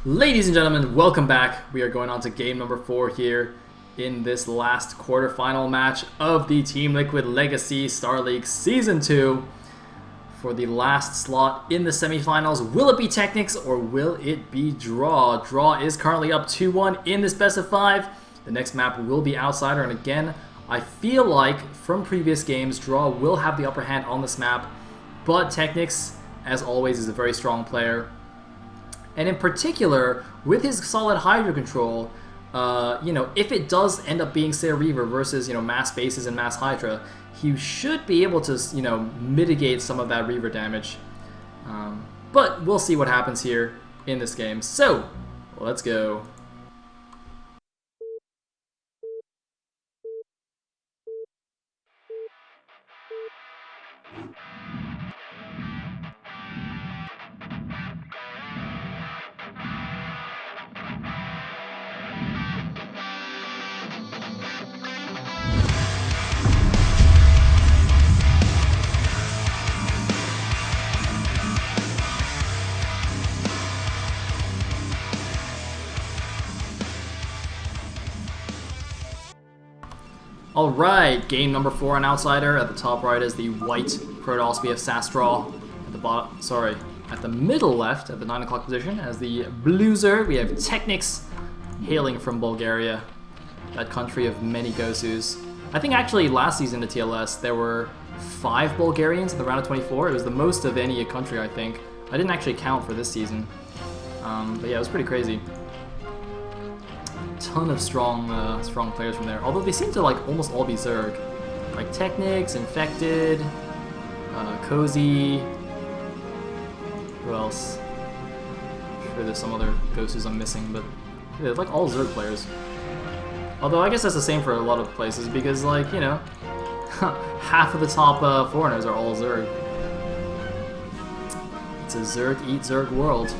Ladies and gentlemen, welcome back. We are going on to game number 4 here in this last quarterfinal match of the Team Liquid Legacy Star League Season 2. For the last slot in the semifinals, will it be TechnicS or will it be dRaW? dRaW is currently up 2-1 in this best of 5. The next map will be Outsider, and again, I feel like from previous games, dRaW will have the upper hand on this map, but TechnicS, as always, is a very strong player. And in particular, with his solid Hydra control, if it does end up being, say, a Reaver versus, mass bases and mass Hydra, he should be able to, mitigate some of that Reaver damage. But we'll see what happens here in this game. So, let's go. Alright, game number 4 on Outsider. At the top right is the white Protoss. We have Sastral. At the bottom, at the middle left, at the 9 o'clock position, as the Blueser, we have TechnicS, hailing from Bulgaria, that country of many Gosus. I think actually last season at TLS there were 5 Bulgarians in the round of 24. It was the most of any country, I think. I didn't actually count for this season. But yeah, it was pretty crazy. Ton of strong players from there. Although they seem to almost all be Zerg, like TechnicS, Infected, Cozy. Who else? I'm sure there's some other Gosus I'm missing, but yeah, they're all Zerg players. Although I guess that's the same for a lot of places because half of the top foreigners are all Zerg. It's a Zerg eat Zerg world.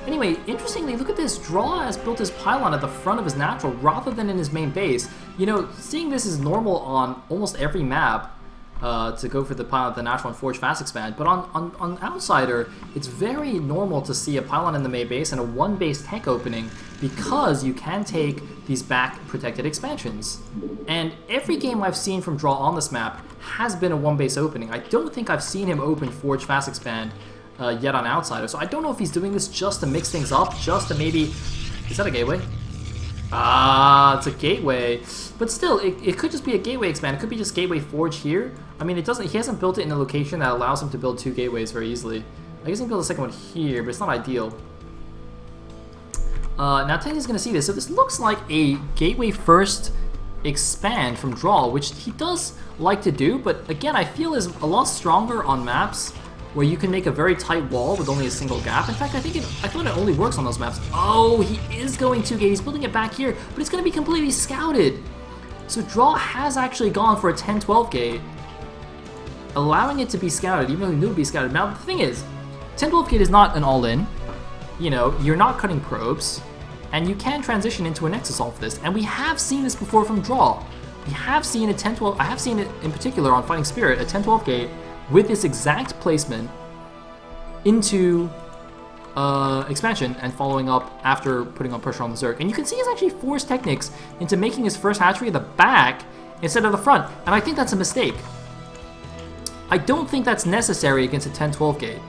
Anyway, interestingly, look at this. dRaW has built his pylon at the front of his natural rather than in his main base. Seeing this is normal on almost every map to go for the pylon at the natural and Forge Fast Expand, but on Outsider, it's very normal to see a pylon in the main base and a 1-base tank opening because you can take these back protected expansions. And every game I've seen from dRaW on this map has been a 1-base opening. I don't think I've seen him open Forge Fast Expand yet on Outsider, so I don't know if he's doing this just to mix things up, just to maybe... Is that a gateway? It's a gateway. But still, it could just be a gateway expand. It could be just gateway Forge here. I mean, he hasn't built it in a location that allows him to build 2 gateways very easily. I guess he can build a second one here, but it's not ideal. Now TechnicS going to see this. So this looks like a gateway first expand from dRaW, which he does like to do, but again, I feel is a lot stronger on maps where you can make a very tight wall with only a single gap. In fact, I thought it only works on those maps. Oh, he is going 2 gate. He's building it back here, but it's going to be completely scouted. So dRaW has actually gone for a 10-12 gate, allowing it to be scouted, even though he knew it would be scouted. Now, the thing is, 10-12 gate is not an all-in. You're not cutting probes, and you can transition into a Nexus off this. And we have seen this before from dRaW. We have seen a 10-12, I have seen it in particular on Fighting Spirit, a 10-12 gate, with this exact placement into expansion and following up after putting on pressure on the Zerg. And you can see he's actually forced TechnicS into making his first hatchery at the back instead of the front. And I think that's a mistake. I don't think that's necessary against a 10-12 gate.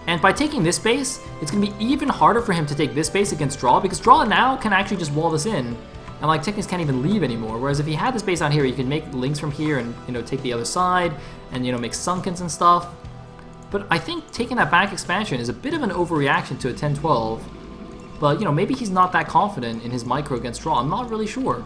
And by taking this base, it's going to be even harder for him to take this base against dRaW, because dRaW now can actually just wall this in. And TechnicS can't even leave anymore. Whereas if he had this base out here, he can make links from here and take the other side and make sunkens and stuff. But I think taking that back expansion is a bit of an overreaction to a 10-12. But maybe he's not that confident in his micro against dRaW. I'm not really sure.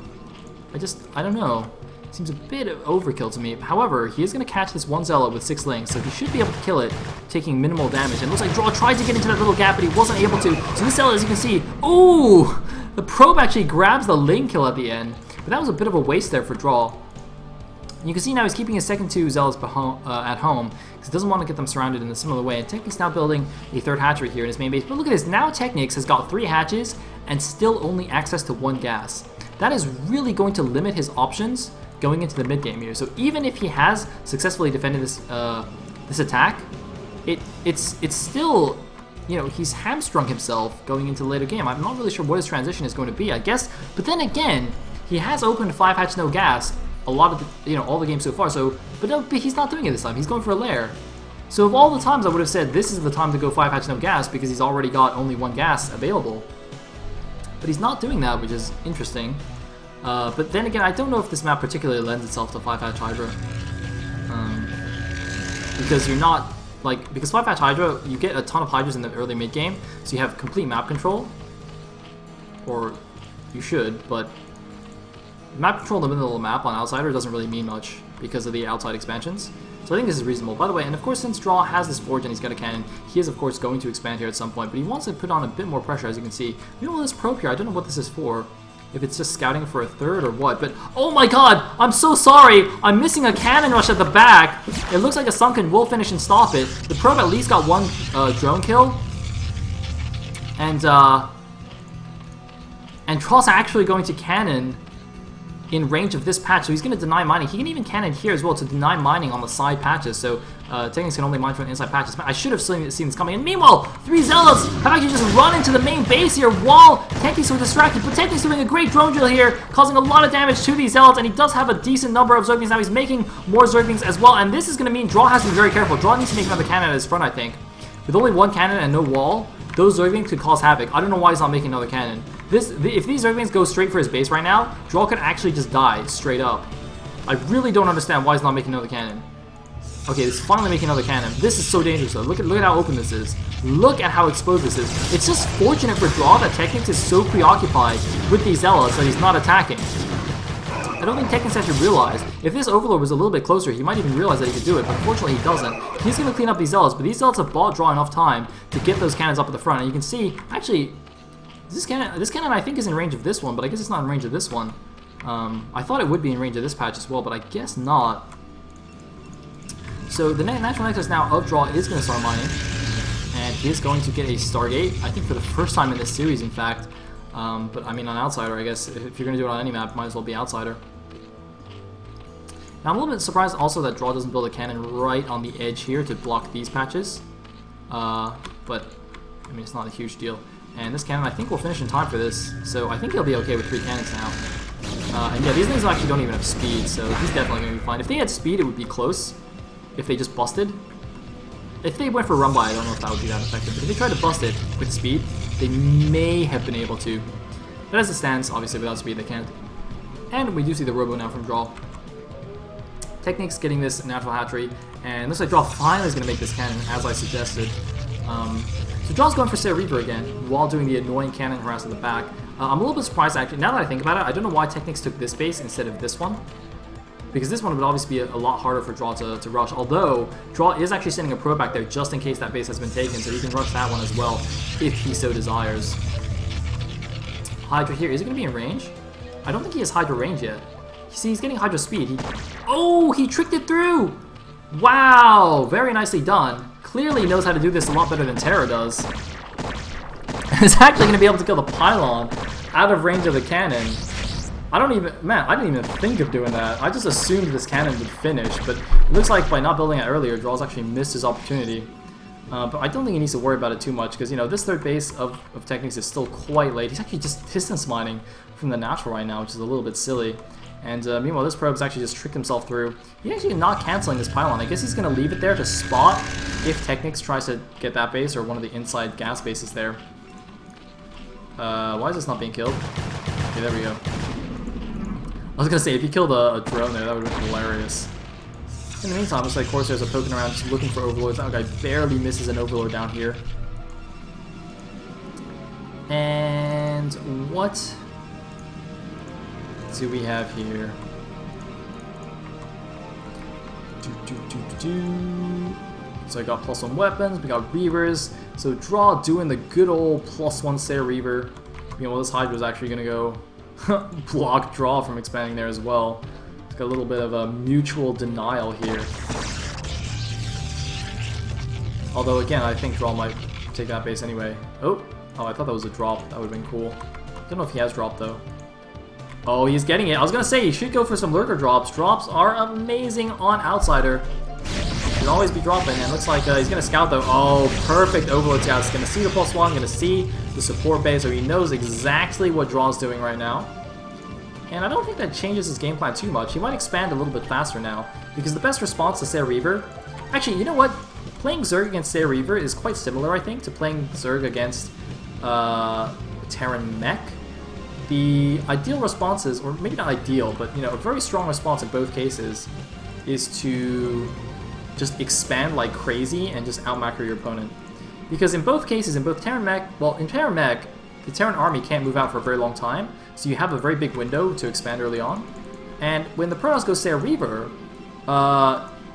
I don't know. Seems a bit of overkill to me. However, he is going to catch this one Zealot with 6 links, so he should be able to kill it, taking minimal damage. And it looks like dRaW tried to get into that little gap, but he wasn't able to. So this Zealot, as you can see, ooh! The probe actually grabs the lane kill at the end, but that was a bit of a waste there for dRaW. And you can see now he's keeping his second 2 Zealots at home, because he doesn't want to get them surrounded in a similar way. And TechnicS now building a 3rd hatchery here in his main base. But look at this, now TechnicS has got 3 hatches and still only access to 1 gas. That is really going to limit his options going into the mid game here. So even if he has successfully defended this attack, it's still you know, he's hamstrung himself going into the later game. I'm not really sure what his transition is going to be, I guess. But then again, he has opened 5 hatch no gas a lot of the, you know, all the games so far. So, but no, he's not doing it this time. He's going for a lair. So of all the times I would have said this is the time to go 5 hatch no gas because he's already got only 1 gas available. But he's not doing that, which is interesting. But then again, I don't know if this map particularly lends itself to 5 hatch Hydra. Because you're not, like, because 5 hatch Hydra, you get a ton of Hydras in the early mid game, so you have complete map control. Or you should, but map control in the middle of the map on Outsider doesn't really mean much because of the outside expansions. So I think this is reasonable. By the way, and of course since dRaW has this forge and he's got a cannon, he is of course going to expand here at some point, but he wants to put on a bit more pressure, as you can see. You know, this probe here, I don't know what this is for. If it's just scouting for a third or what, but oh my god, I'm so sorry! I'm missing a cannon rush at the back! It looks like a Sunken will finish and stop it. The probe at least got 1 drone kill. And dRaw's actually going to cannon in range of this patch, so he's going to deny mining. He can even cannon here as well to deny mining on the side patches, so TechnicS can only mine from the inside patches. I should have seen this coming, and meanwhile, 3 Zealots have actually just run into the main base here while TechnicS was distracted, but TechnicS doing a great drone drill here, causing a lot of damage to these Zealots, and he does have a decent number of Zerglings now. He's making more Zerglings as well, and this is going to mean dRaW has to be very careful. dRaW needs to make another cannon at his front, I think. With only 1 cannon and no wall, those Zerglings could cause havoc. I don't know why he's not making another cannon. If these Zerglings go straight for his base right now, dRaW could actually just die straight up. I really don't understand why he's not making another cannon. Okay, he's finally making another cannon. This is so dangerous though. Look at how open this is. Look at how exposed this is. It's just fortunate for dRaW that TechnicS is so preoccupied with these Zealots that he's not attacking. I don't think TechnicS actually realized. If this Overlord was a little bit closer, he might even realize that he could do it, but unfortunately he doesn't. He's going to clean up these Zealots, but these Zealots have bought dRaW enough time to get those cannons up at the front, and you can see, actually, this cannon I think is in range of this one, but I guess it's not in range of this one. I thought it would be in range of this patch as well, but I guess not. So the natural nexus now of dRaW is going to start mining, and he is going to get a Stargate, I think for the first time in this series, in fact. But I mean on Outsider, I guess, if you're going to do it on any map, might as well be Outsider. Now I'm a little bit surprised also that dRaW doesn't build a cannon right on the edge here to block these patches. But, I mean, it's not a huge deal. And this cannon I think will finish in time for this, so I think he'll be okay with 3 cannons now. And yeah, these things actually don't even have speed, so he's definitely going to be fine. If they had speed, it would be close. If they just busted. If they went for run by, I don't know if that would be that effective, but if they tried to bust it with speed, they may have been able to. But as it stands, obviously without speed they can't. And we do see the robo now from dRaW. TechnicS getting this natural hatchery, and looks like dRaW finally is going to make this cannon, as I suggested. So dRaw's going for Sarah Reaver again, while doing the annoying cannon harass at the back. I'm a little bit surprised actually, now that I think about it, I don't know why TechnicS took this base instead of this one. Because this one would obviously be a lot harder for dRaW to rush, although dRaW is actually sending a probe back there just in case that base has been taken, so he can rush that one as well, if he so desires. Hydra here, is he going to be in range? I don't think he has Hydra range yet. See, he's getting Hydra speed. Oh, he tricked it through! Wow, very nicely done. Clearly knows how to do this a lot better than Terra does. He's actually going to be able to kill the pylon out of range of the cannon. I didn't even think of doing that. I just assumed this cannon would finish, but it looks like by not building it earlier, dRaw's actually missed his opportunity. But I don't think he needs to worry about it too much, because, you know, this third base of TechnicS is still quite late. He's actually just distance mining from the natural right now, which is a little bit silly. And meanwhile, this probe's actually just tricked himself through. He's actually not canceling this pylon. I guess he's going to leave it there to spot if TechnicS tries to get that base or one of the inside gas bases there. Why is this not being killed? Okay, there we go. I was going to say, if he killed a drone there, that would have been hilarious. In the meantime, looks like Corsairs are poking around just looking for Overlords. That guy barely misses an Overlord down here. And what do we have here? So I got +1 weapons, we got Reavers. So dRaW doing the good old +1 Sarah Reaver. You know, this Hydra is actually going to go block dRaW from expanding there as well. It's got a little bit of a mutual denial here. Although again, I think dRaW might take that base anyway. Oh, I thought that was a drop. That would have been cool. Don't know if he has drop though. Oh, he's getting it. I was gonna say he should go for some lurker drops. Drops are amazing on Outsider. Should always be dropping, and looks like he's gonna scout though. Oh, perfect Overload scout. He's gonna see the +1, gonna see the support base, so he knows exactly what draw's doing right now. And I don't think that changes his game plan too much. He might expand a little bit faster now, because the best response to Sair Reaver... Actually, you know what? Playing Zerg against Sair Reaver is quite similar, I think, to playing Zerg against Terran Mech. The ideal responses, or maybe not ideal, but you know, a very strong response in both cases is to just expand like crazy and just outmacro your opponent. Because in both cases, in both Terran Mech, well, in Terran Mech, the Terran army can't move out for a very long time, so you have a very big window to expand early on. And when the Protoss goes Sair Reaver,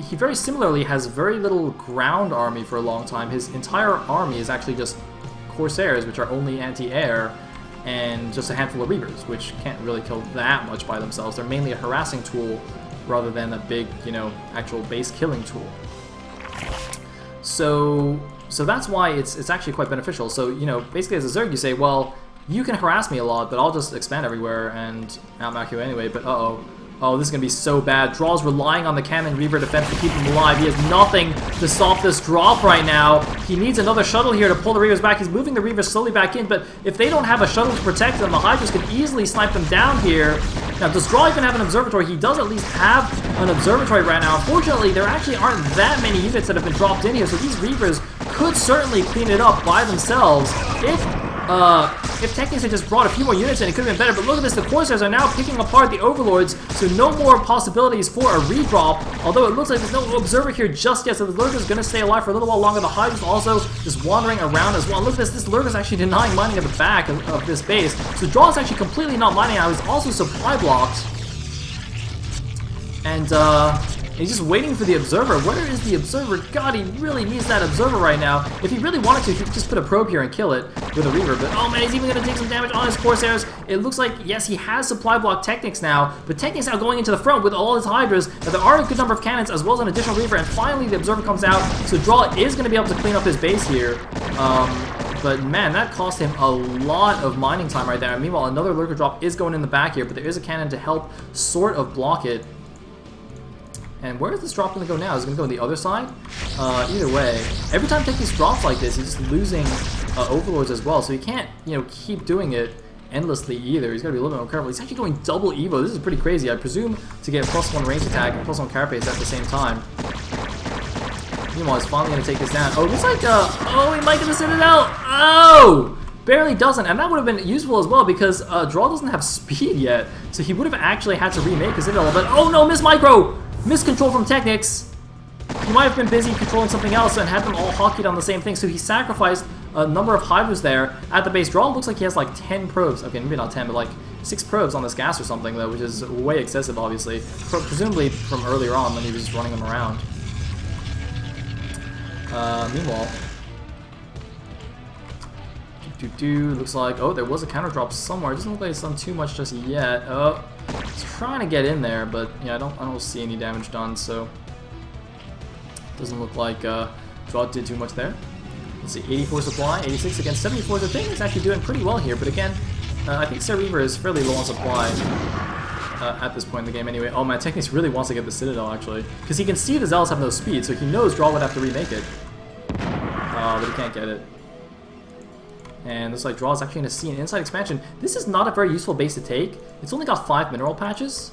he very similarly has very little ground army for a long time. His entire army is actually just Corsairs, which are only anti-air, and just a handful of Reavers, which can't really kill that much by themselves. They're mainly a harassing tool rather than a big, you know, actual base killing tool. So that's why it's actually quite beneficial. So, you know, basically as a Zerg, you say, well, you can harass me a lot, but I'll just expand everywhere and outmac you anyway. But oh, this is going to be so bad. Draw's relying on the Cannon Reaver defense to keep him alive. He has nothing to stop this drop right now. He needs another shuttle here to pull the Reavers back. He's moving the Reavers slowly back in, but if they don't have a shuttle to protect them, the Hydras can easily snipe them down here. Now, does Draw even have an observatory? He does at least have an observatory right now. Unfortunately, there actually aren't that many units that have been dropped in here, so these Reavers could certainly clean it up by themselves. If TechnicS had just brought a few more units in, it could have been better, but look at this, the Corsairs are now picking apart the Overlords, so no more possibilities for a redrop, although it looks like there's no Observer here just yet, so the Lurker's going to stay alive for a little while longer. The Hydra's also just wandering around as well. Look at this Lurker's actually denying mining at the back of this base, so Draw is actually completely not mining now. He's also supply blocked, and he's just waiting for the Observer. Where is the Observer? God, he really needs that Observer right now. If he really wanted to, he could just put a probe here and kill it with a Reaver. But oh man, he's even going to take some damage on his Corsairs. It looks like, yes, he has supply block TechnicS now, but TechnicS now going into the front with all his Hydras. Now, there are a good number of cannons as well as an additional Reaver, and finally the Observer comes out. So Draw is going to be able to clean up his base here. But man, that cost him a lot of mining time right there. And meanwhile, another Lurker drop is going in the back here, but there is a cannon to help sort of block it. And where is this drop going to go now? Is it going to go on the other side? Either way, every time TechnicS drops like this, he's just losing Overlords as well. So he can't, you know, keep doing it endlessly either. He's got to be a little bit more careful. He's actually going double Evo. This is pretty crazy. I presume to get +1 range attack and +1 carapace at the same time. Meanwhile, he's finally going to take this down. Oh, it looks like, oh, he might get the Citadel. Oh! Barely doesn't, and that would have been useful as well because Draw doesn't have speed yet. So he would have actually had to remake his Citadel, but oh no, miss micro! Miscontrol from TechnicS. He might have been busy controlling something else and had them all hockeyed on the same thing, so he sacrificed a number of Hydras there at the base. Draw looks like he has like 10 probes. Okay, maybe not 10, but like 6 probes on this gas or something, though, which is way excessive, obviously. Presumably from earlier on when he was running them around. Meanwhile... looks like, oh, there was a counter drop somewhere. It doesn't look like it's done too much just yet. Oh, it's trying to get in there, but yeah, I don't see any damage done, so doesn't look like Draw did too much there. Let's see, 84 supply, 86 against 74. The thing is actually doing pretty well here, but again, I think Sair Reaver is fairly low on supply at this point in the game anyway. Oh man, TechnicS really wants to get the Citadel actually, because he can see the Zealots have no speed, so he knows Draw would have to remake it. But he can't get it. And looks like Draw is actually going to see an inside expansion. This is not a very useful base to take. It's only got 5 mineral patches.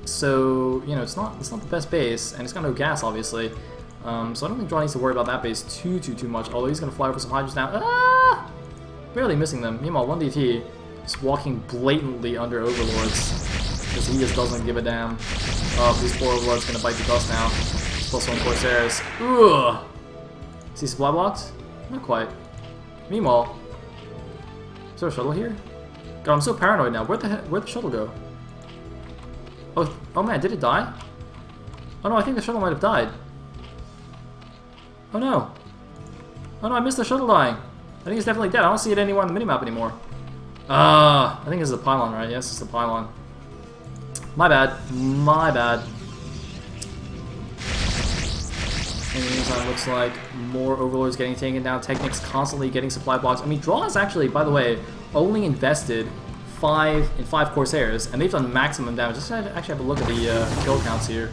So, you know, it's not the best base, and it's got no gas, obviously. So I don't think Draw needs to worry about that base too much, although he's going to fly over some Hydras now. Ah! Barely missing them. Meanwhile, 1DT is walking blatantly under Overlords, because he just doesn't give a damn. These poor Overlords going to bite the dust now. +1 Corsairs. Ugh! See supply blocks? Not quite. Meanwhile, is there a shuttle here? God, I'm so paranoid now. Where'd the shuttle go? Oh man, did it die? Oh no, I think the shuttle might have died. Oh no. Oh no, I missed the shuttle dying. I think it's definitely dead. I don't see it anywhere on the minimap anymore. I think this is a pylon, right? Yes, it's a pylon. My bad. My bad. In the meantime, looks like more Overlords getting taken down. TechnicS constantly getting supply blocks. I mean, Draw has actually, by the way, only invested 5 Corsairs, and they've done maximum damage. Let's actually have a look at the kill counts here.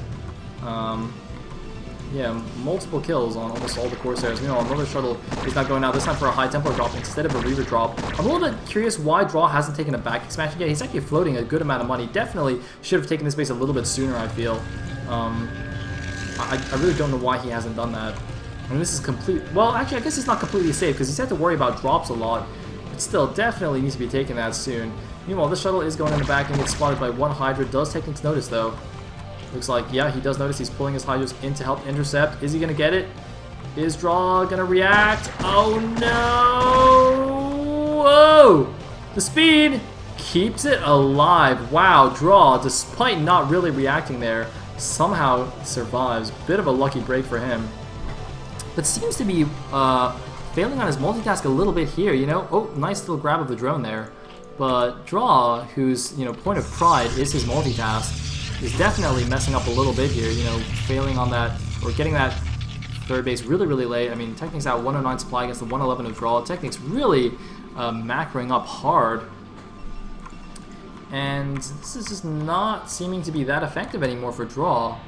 Yeah, multiple kills on almost all the Corsairs. Meanwhile, another shuttle is not going out, this time for a high Templar drop instead of a Reaver drop. I'm a little bit curious why dRaW hasn't taken a back expansion yet. He's actually floating a good amount of money. Definitely should have taken this base a little bit sooner, I feel. I really don't know why he hasn't done that. I mean, this is complete... Well, actually, I guess it's not completely safe because he's had to worry about drops a lot. But still, definitely needs to be taking that soon. Meanwhile, this shuttle is going in the back and gets spotted by one Hydra. Does TechnicS notice, though. Looks like, yeah, he does notice. He's pulling his Hydras in to help intercept. Is he going to get it? Is dRaW going to react? Oh, no! Whoa! The speed keeps it alive. Wow, dRaW, despite not really reacting there, somehow survives. Bit of a lucky break for him. But seems to be failing on his multitask a little bit here, you know? Oh, nice little grab of the drone there. But dRaW, whose, you know, point of pride is his multitask, is definitely messing up a little bit here, you know, failing on that, or getting that third base really, really late. I mean, TechnicS out 109 supply against the 111 of dRaW. TechnicS really macroing up hard. And this is just not seeming to be that effective anymore for dRaW.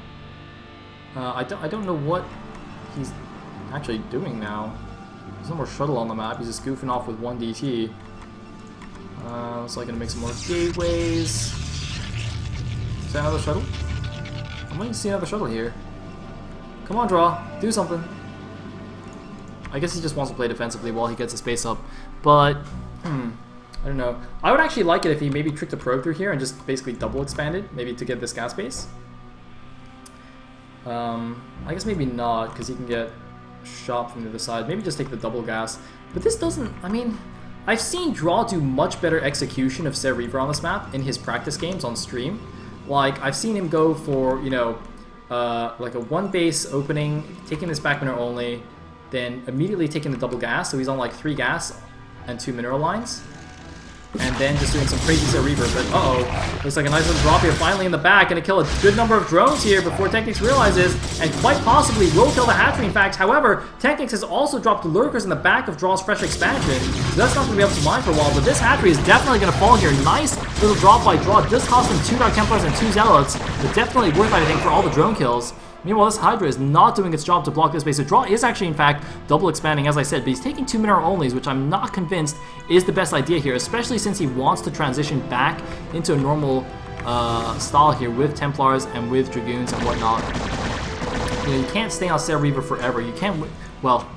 I don't know what he's actually doing now. There's no more shuttle on the map. He's just goofing off with one DT. Looks like gonna make some more gateways. Is that another shuttle? I'm waiting to see another shuttle here. Come on, dRaW. Do something. I guess he just wants to play defensively while he gets his base up. But, I don't know. I would actually like it if he maybe tricked a probe through here and just basically double expanded, maybe to get this gas base. I guess maybe not, because he can get shot from the other side. Maybe just take the double gas. But this doesn't, I mean, I've seen dRaW do much better execution of Ser Reaver on this map in his practice games on stream. Like, I've seen him go for, you know, like a one base opening, taking this back mineral only, then immediately taking the double gas, so he's on like 3 gas and 2 mineral lines. And then just doing some crazy Ser Reaver, but uh-oh. Looks like a nice little drop here, finally in the back, gonna kill a good number of drones here before TechnicS realizes, and quite possibly will kill the hatchery in fact. However, TechnicS has also dropped lurkers in the back of dRaw's fresh expansion, so that's not gonna be able to mine for a while, but this hatchery is definitely gonna fall here. Nice little drop by dRaw, does cost him 2 Dark Templars and 2 Zealots, but definitely worth, I think, for all the drone kills. Meanwhile, this Hydra is not doing its job to block this base. So dRaw is actually, in fact, double expanding, as I said, but he's taking 2 mineral onlys, which I'm not convinced is the best idea here, especially since he wants to transition back into a normal style here with Templars and with Dragoons and whatnot. You know, you can't stay on Ser Reaver forever. You can't, well,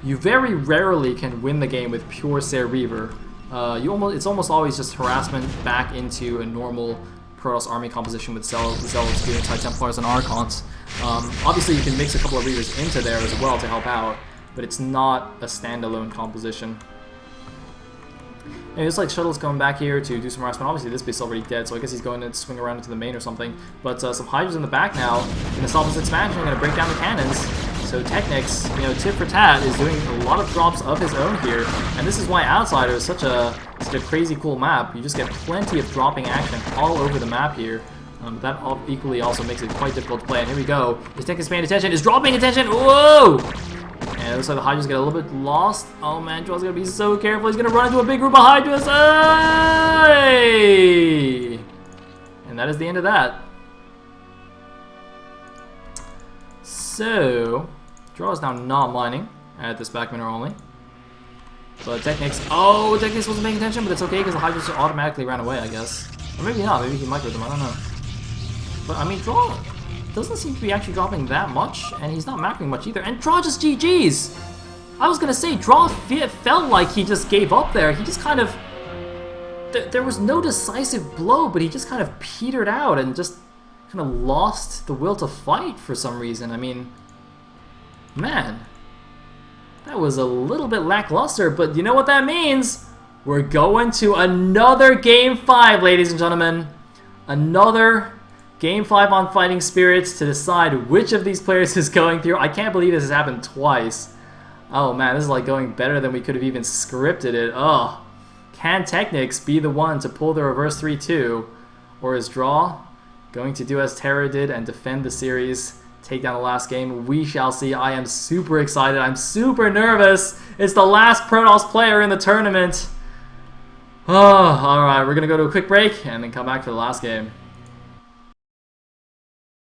you very rarely can win the game with pure Ser Reaver. It's almost always just harassment back into a normal Protoss army composition with Zealots, Dragoons, High Templars, and Archons. Obviously, you can mix a couple of Reavers into there as well to help out, but it's not a standalone composition. And it's like Shuttle's going back here to do some harassment. Obviously, this base is already dead, so I guess he's going to swing around into the main or something. But some Hydras in the back now, going to stop his expansion, going to break down the cannons. So TechnicS, you know, tit for tat, is doing a lot of drops of his own here, and this is why Outsider is such a crazy cool map. You just get plenty of dropping action all over the map here. That equally also makes it quite difficult to play. And here we go. Is TechnicS paying attention? Is dRaw paying attention? Whoa! And it looks like the Hydras get a little bit lost. Oh man, dRaw's gonna be so careful. He's gonna run into a big group of Hydras. Hey! And that is the end of that. So, dRaw is now not mining at this back mineral only. But TechnicS, oh, TechnicS wasn't paying attention, but it's okay because the Hydras automatically ran away, I guess. Or maybe not, maybe he microed them, I don't know. But I mean, dRaw doesn't seem to be actually dropping that much, and he's not macroing much either. And dRaw just GG's! I was gonna say, dRaw felt like he just gave up there. He just kind of, there was no decisive blow, but he just kind of petered out and just kind of lost the will to fight for some reason. I mean, man. That was a little bit lackluster, but you know what that means? We're going to another Game 5, ladies and gentlemen. Another Game 5 on Fighting Spirits to decide which of these players is going through. I can't believe this has happened twice. Oh man, this is like going better than we could have even scripted it. Oh, can TechnicS be the one to pull the reverse 3-2? Or is dRaw going to do as Terra did and defend the series? Take down the last game? We shall see. I am super excited. I'm super nervous. It's the last Protoss player in the tournament. Oh, alright. We're going to go to a quick break and then come back for the last game.